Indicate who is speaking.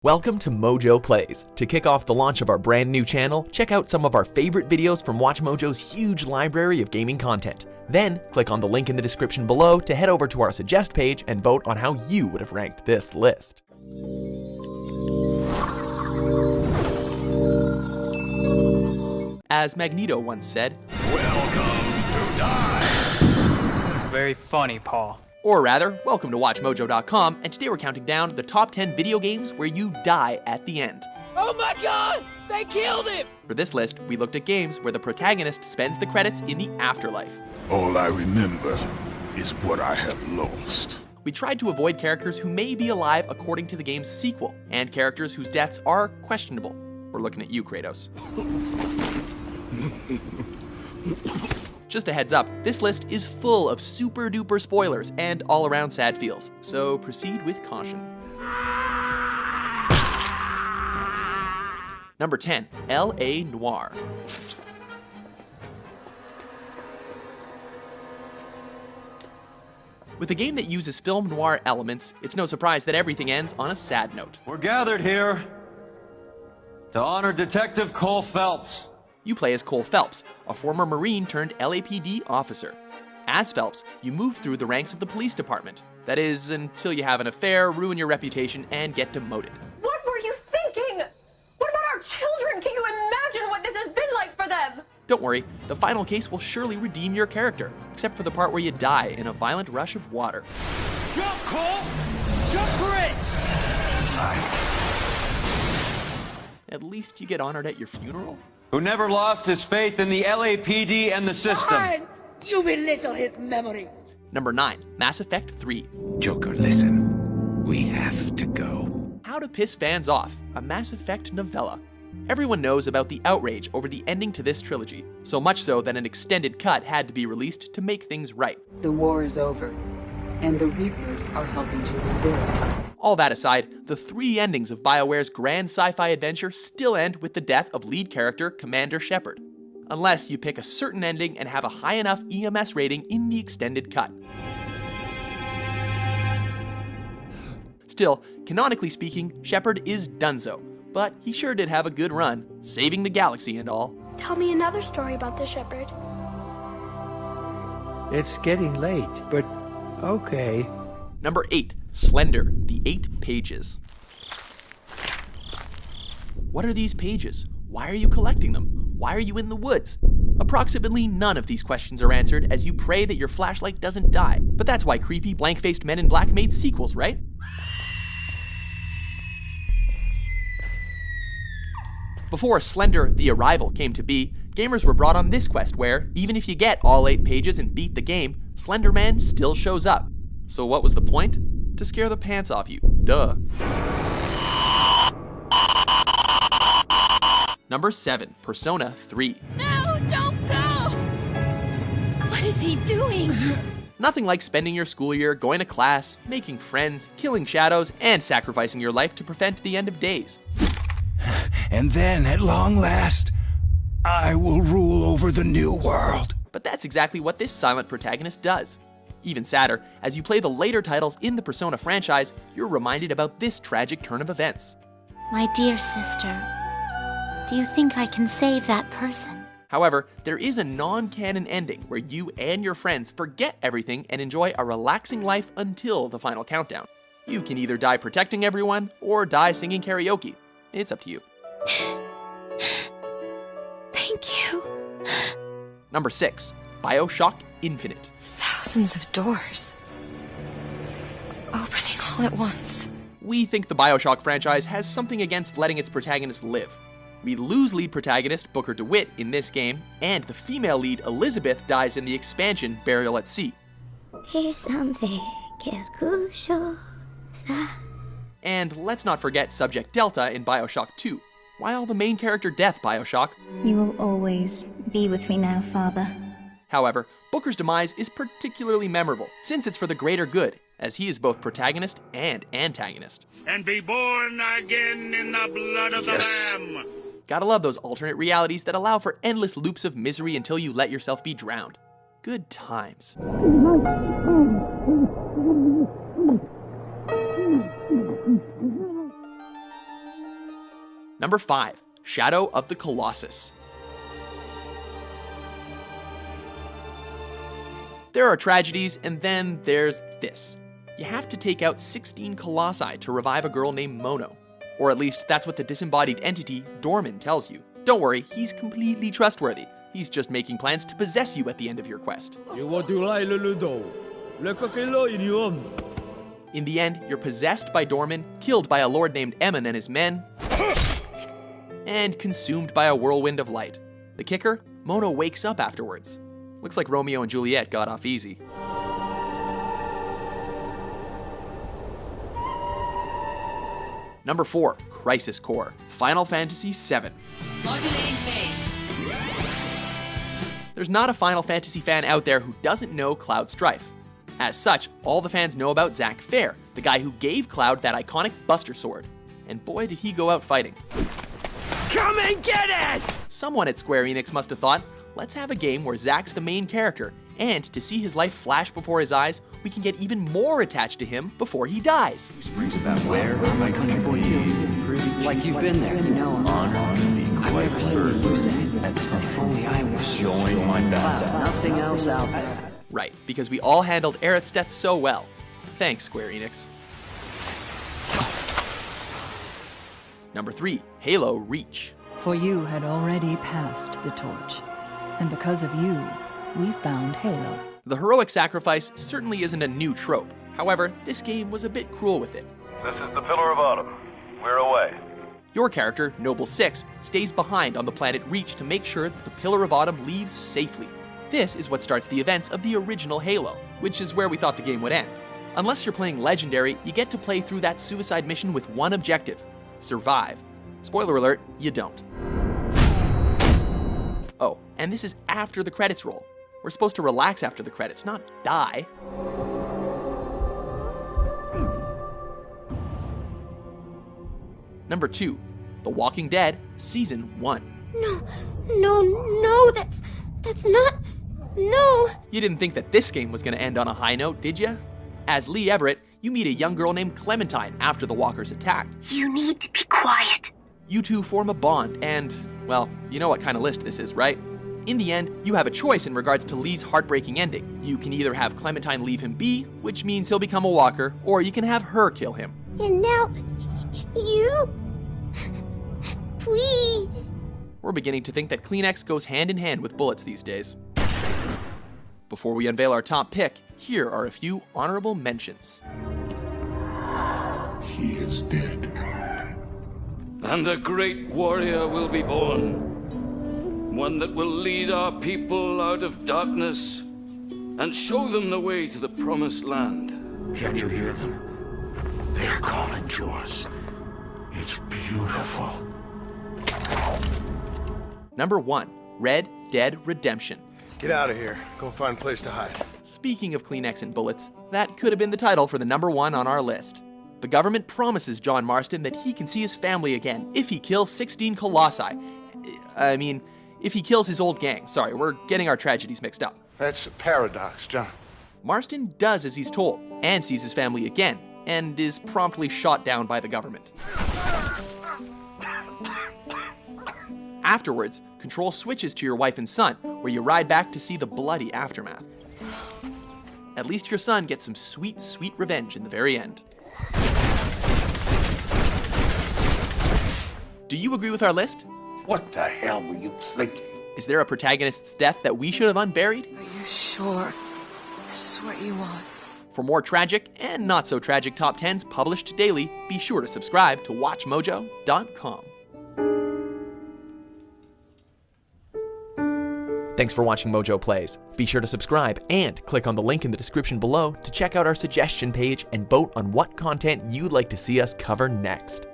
Speaker 1: Welcome to MojoPlays. To kick off the launch of our brand new channel, check out some of our favorite videos from WatchMojo's huge library of gaming content. Then, click on the link in the description below to head over to our Suggest page and vote on how you would have ranked this list. As Magneto once said,
Speaker 2: "Welcome to die."
Speaker 3: Very funny, Paul.
Speaker 1: Or rather, welcome to WatchMojo.com, and today we're counting down the top 10 video games where you die at the end.
Speaker 4: Oh my god! They killed him!
Speaker 1: For this list, we looked at games where the protagonist spends the credits in the afterlife.
Speaker 2: All I remember is what I have lost.
Speaker 1: We tried to avoid characters who may be alive according to the game's sequel, and characters whose deaths are questionable. We're looking at you, Kratos. Just a heads up, this list is full of super duper spoilers and all around sad feels, so proceed with caution. Number 10, LA Noire. With a game that uses film noir elements, it's no surprise that everything ends on a sad note.
Speaker 5: We're gathered here to honor Detective Cole Phelps.
Speaker 1: You play as Cole Phelps, a former Marine turned LAPD officer. As Phelps, you move through the ranks of the police department. That is, until you have an affair, ruin your reputation, and get demoted.
Speaker 6: What were you thinking? What about our children? Can you imagine what this has been like for them?
Speaker 1: Don't worry, the final case will surely redeem your character, except for the part where you die in a violent rush of water.
Speaker 4: Jump, Cole! Jump for it!
Speaker 1: At least you get honored at your funeral?
Speaker 5: Who never lost his faith in the LAPD and the system.
Speaker 4: Fine. You belittle his memory.
Speaker 1: Number 9, Mass Effect 3.
Speaker 7: Joker, listen. We have to go.
Speaker 1: How to Piss Fans Off, a Mass Effect novella. Everyone knows about the outrage over the ending to this trilogy, so much so that an extended cut had to be released to make things right.
Speaker 8: The war is over, and the Reapers are helping to rebuild.
Speaker 1: All that aside, the 3 endings of BioWare's grand sci-fi adventure still end with the death of lead character Commander Shepard, unless you pick a certain ending and have a high enough EMS rating in the extended cut. Still, canonically speaking, Shepard is donezo, but he sure did have a good run, saving the galaxy and all.
Speaker 9: Tell me another story about the shepherd.
Speaker 7: It's getting late, but okay.
Speaker 1: Number 8, Slender, the 8 Pages. What are these pages? Why are you collecting them? Why are you in the woods? Approximately none of these questions are answered as you pray that your flashlight doesn't die. But that's why creepy, blank-faced men in black made sequels, right? Before Slender, the Arrival came to be, gamers were brought on this quest where, even if you get all 8 pages and beat the game, Slender Man still shows up. So what was the point? To scare the pants off you. Duh. Number 7, Persona 3.
Speaker 6: No, don't go! What is he doing?
Speaker 1: Nothing like spending your school year going to class, making friends, killing shadows, and sacrificing your life to prevent the end of days.
Speaker 7: And then, at long last, I will rule over the new world.
Speaker 1: But that's exactly what this silent protagonist does. Even sadder, as you play the later titles in the Persona franchise, you're reminded about this tragic turn of events.
Speaker 9: My dear sister, do you think I can save that person?
Speaker 1: However, there is a non-canon ending where you and your friends forget everything and enjoy a relaxing life until the final countdown. You can either die protecting everyone or die singing karaoke. It's up to you.
Speaker 9: Thank you.
Speaker 1: Number 6, BioShock Infinite.
Speaker 6: Thousands of doors. Opening all at once.
Speaker 1: We think the BioShock franchise has something against letting its protagonist live. We lose lead protagonist Booker DeWitt in this game, and the female lead Elizabeth dies in the expansion Burial at Sea. And let's not forget Subject Delta in BioShock 2. While the main character death BioShock,
Speaker 10: you will always be with me now, Father.
Speaker 1: However, Booker's demise is particularly memorable, since it's for the greater good, as he is both protagonist and antagonist.
Speaker 2: And be born again in the blood of the Lamb.
Speaker 1: Gotta love those alternate realities that allow for endless loops of misery until you let yourself be drowned. Good times. Number 5, Shadow of the Colossus. There are tragedies, and then there's this. You have to take out 16 colossi to revive a girl named Mono. Or at least that's what the disembodied entity, Dorman, tells you. Don't worry, he's completely trustworthy. He's just making plans to possess you at the end of your quest. In the end, you're possessed by Dorman, killed by a lord named Emin and his men, and consumed by a whirlwind of light. The kicker? Mono wakes up afterwards. Looks like Romeo and Juliet got off easy. Number 4, Crisis Core, Final Fantasy VII. There's not a Final Fantasy fan out there who doesn't know Cloud Strife. As such, all the fans know about Zack Fair, the guy who gave Cloud that iconic Buster Sword. And boy did he go out fighting.
Speaker 4: Come and get it!
Speaker 1: Someone at Square Enix must have thought, let's have a game where Zack's the main character, and to see his life flash before his eyes, we can get even more attached to him before he dies.
Speaker 5: Springs about where my country boy too. Like you've been there. You know, honor and be quite served. If only I was joined my battle. Nothing else out there.
Speaker 1: Right, because we all handled Aerith's death so well. Thanks, Square Enix. Number 3, Halo Reach.
Speaker 3: For you had already passed the torch, and because of you, we found Halo.
Speaker 1: The heroic sacrifice certainly isn't a new trope. However, this game was a bit cruel with it.
Speaker 11: This is the Pillar of Autumn. We're away.
Speaker 1: Your character, Noble 6, stays behind on the planet Reach to make sure that the Pillar of Autumn leaves safely. This is what starts the events of the original Halo, which is where we thought the game would end. Unless you're playing Legendary, you get to play through that suicide mission with one objective: survive. Spoiler alert, you don't. Oh, and this is after the credits roll. We're supposed to relax after the credits, not die. Number 2, The Walking Dead, Season 1.
Speaker 9: No, that's not, no.
Speaker 1: You didn't think that this game was gonna end on a high note, did ya? As Lee Everett, you meet a young girl named Clementine after the walkers attack.
Speaker 9: You need to be quiet.
Speaker 1: You two form a bond, and, well, you know what kind of list this is, right? In the end, you have a choice in regards to Lee's heartbreaking ending. You can either have Clementine leave him be, which means he'll become a walker, or you can have her kill him.
Speaker 9: And now, you... Please.
Speaker 1: We're beginning to think that Kleenex goes hand in hand with bullets these days. Before we unveil our top pick, here are a few honorable mentions.
Speaker 2: He is dead.
Speaker 11: And a great warrior will be born. One that will lead our people out of darkness and show them the way to the promised land.
Speaker 2: Can you hear them? They are calling to us. It's beautiful.
Speaker 1: Number 1, Red Dead Redemption.
Speaker 12: Get out of here. Go find a place to hide.
Speaker 1: Speaking of Kleenex and bullets, that could have been the title for the number 1 on our list. The government promises John Marston that he can see his family again if he kills 16 colossi. If he kills his old gang. Sorry, we're getting our tragedies mixed up.
Speaker 12: That's a paradox, John.
Speaker 1: Marston does as he's told, and sees his family again, and is promptly shot down by the government. Afterwards, control switches to your wife and son, where you ride back to see the bloody aftermath. At least your son gets some sweet, sweet revenge in the very end. Do you agree with our list?
Speaker 2: What the hell were you thinking?
Speaker 1: Is there a protagonist's death that we should have unburied?
Speaker 3: Are you sure this is what you want?
Speaker 1: For more tragic and not so tragic top 10s published daily, be sure to subscribe to WatchMojo.com. Thanks for watching Mojo Plays. Be sure to subscribe and click on the link in the description below to check out our suggestion page and vote on what content you'd like to see us cover next.